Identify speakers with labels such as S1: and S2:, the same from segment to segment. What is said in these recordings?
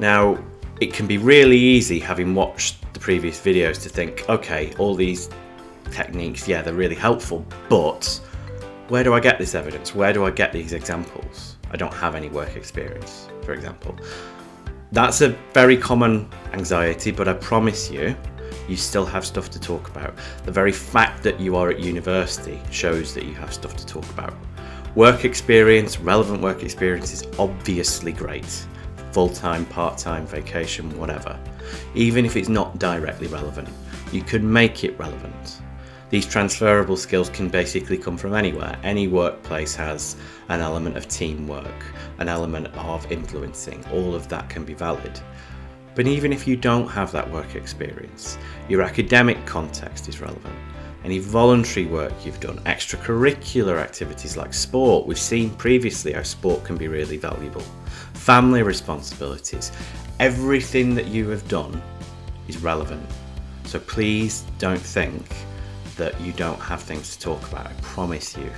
S1: Now, it can be really easy, having watched the previous videos, to think, okay, all these techniques, yeah, they're really helpful, but where do I get this evidence? Where do I get these examples? I don't have any work experience, for example. That's a very common anxiety, but I promise you, you still have stuff to talk about. The very fact that you are at university shows that you have stuff to talk about. Work experience, relevant work experience, is obviously great. Full-time, part-time, vacation, whatever. Even if it's not directly relevant, you could make it relevant. These transferable skills can basically come from anywhere. Any workplace has an element of teamwork, an element of influencing. All of that can be valid. But even if you don't have that work experience, your academic context is relevant. Any voluntary work you've done, extracurricular activities like sport, we've seen previously how sport can be really valuable. Family responsibilities, everything that you have done is relevant. So please don't think that you don't have things to talk about. I promise you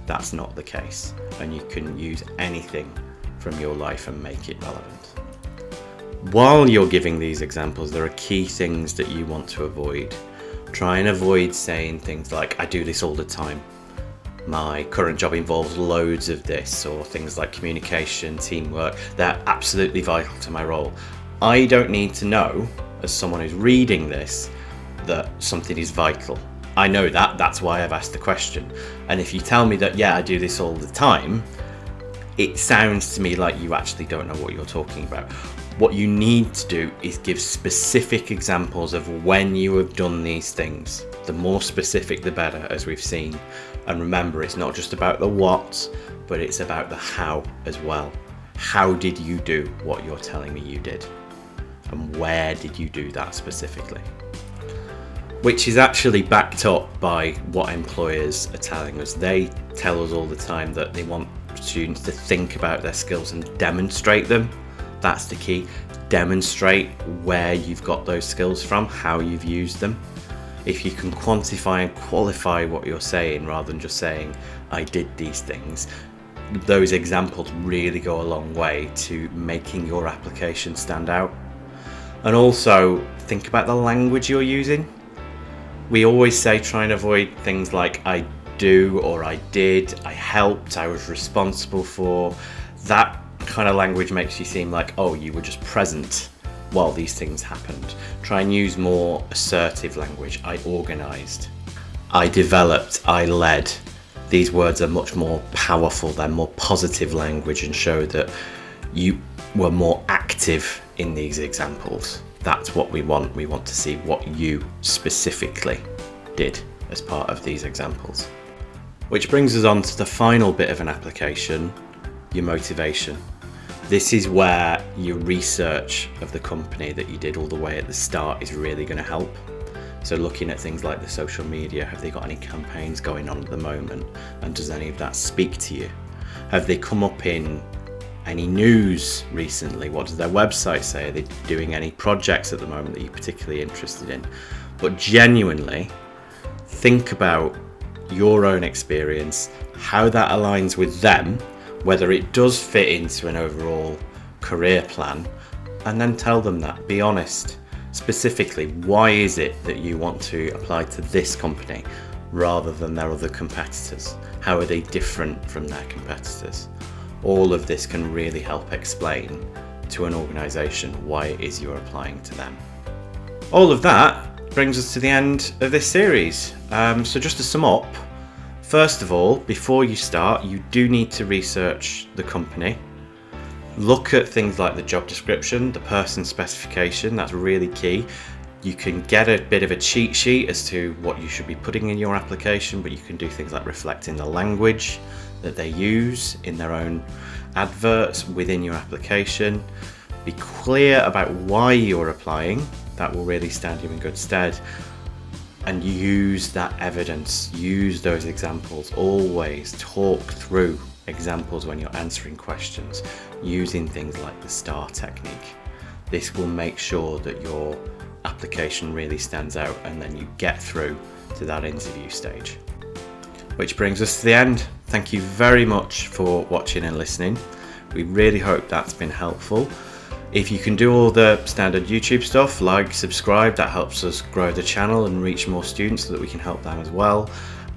S1: that's not the case, and you can use anything from your life and make it relevant. While you're giving these examples, there are key things that you want to avoid. Try and avoid saying things like, I do this all the time, my current job involves loads of this, or things like communication, teamwork, they're absolutely vital to my role. I don't need to know, as someone who's reading this, that something is vital. I know that, that's why I've asked the question. And if you tell me that, yeah, I do this all the time, it sounds to me like you actually don't know what you're talking about. What you need to do is give specific examples of when you have done these things. The more specific, the better, as we've seen. And remember, it's not just about the what, but it's about the how as well. How did you do what you're telling me you did? And where did you do that specifically? Which is actually backed up by what employers are telling us. They tell us all the time that they want students to think about their skills and demonstrate them. That's the key. Demonstrate where you've got those skills from, how you've used them. If you can quantify and qualify what you're saying rather than just saying, I did these things, those examples really go a long way to making your application stand out. And also think about the language you're using. We always say try and avoid things like I do or I did, I helped, I was responsible for. That kind of language makes you seem like, oh, you were just present while these things happened. Try and use more assertive language. I organised, I developed, I led. These words are much more powerful, they're more positive language and show that you were more active in these examples. That's what we want. We want to see what you specifically did as part of these examples. Which brings us on to the final bit of an application, your motivation. This is where your research of the company that you did all the way at the start is really going to help. So looking at things like the social media, have they got any campaigns going on at the moment? And does any of that speak to you? Have they come up in any news recently? What does their website say? Are they doing any projects at the moment that you're particularly interested in? But genuinely, think about your own experience, how that aligns with them, whether it does fit into an overall career plan, and then tell them that. Be honest. Specifically, why is it that you want to apply to this company rather than their other competitors? How are they different from their competitors? All of this can really help explain to an organisation why it is you're applying to them. All of that brings us to the end of this series. So just to sum up, first of all, before you start, you do need to research the company. Look at things like the job description, the person specification, that's really key. You can get a bit of a cheat sheet as to what you should be putting in your application, but you can do things like reflecting the language that they use in their own adverts within your application. Be clear about why you're applying. That will really stand you in good stead. And use that evidence, use those examples. Always talk through examples when you're answering questions, using things like the STAR technique. This will make sure that your application really stands out and then you get through to that interview stage. Which brings us to the end. Thank you very much for watching and listening. We really hope that's been helpful. If you can do all the standard YouTube stuff, like, subscribe, that helps us grow the channel and reach more students so that we can help them as well.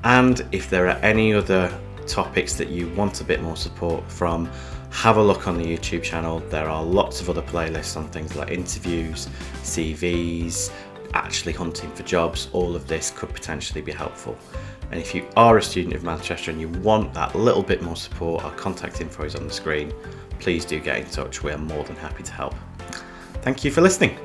S1: And if there are any other topics that you want a bit more support from, have a look on the YouTube channel. There are lots of other playlists on things like interviews, CVs, actually hunting for jobs. All of this could potentially be helpful. And if you are a student of Manchester and you want that little bit more support, our contact info is on the screen. Please do get in touch. We are more than happy to help. Thank you for listening.